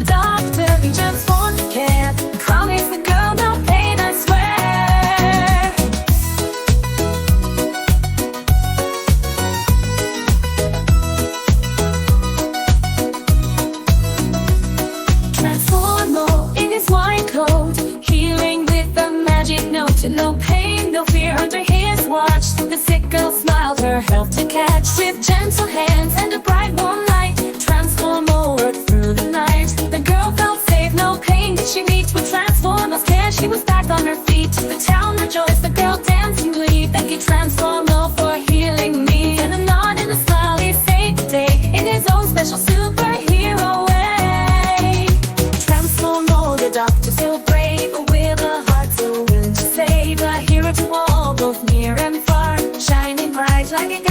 a doctor, he transformed the cat. Promise the girl no pain, I swear. Transformo in his white coat, healing with a magic note. No pain, no fear under his watch. The sick girl smiled, her health to catch. With gentle hands and a bright warm light, Transformo worked through the night. The girl felt safe, no pain did she meet. With Transformo's care, she was back on her feet. The town rejoiced, the girl dancing glee. Thank you, Transformo, for healing me. And a nod and a smile, he saved the day in his own special superhero way. Transformo, the doctor, so brave, with a heart so willing to save. A hero to all, both near and far, shining bright like a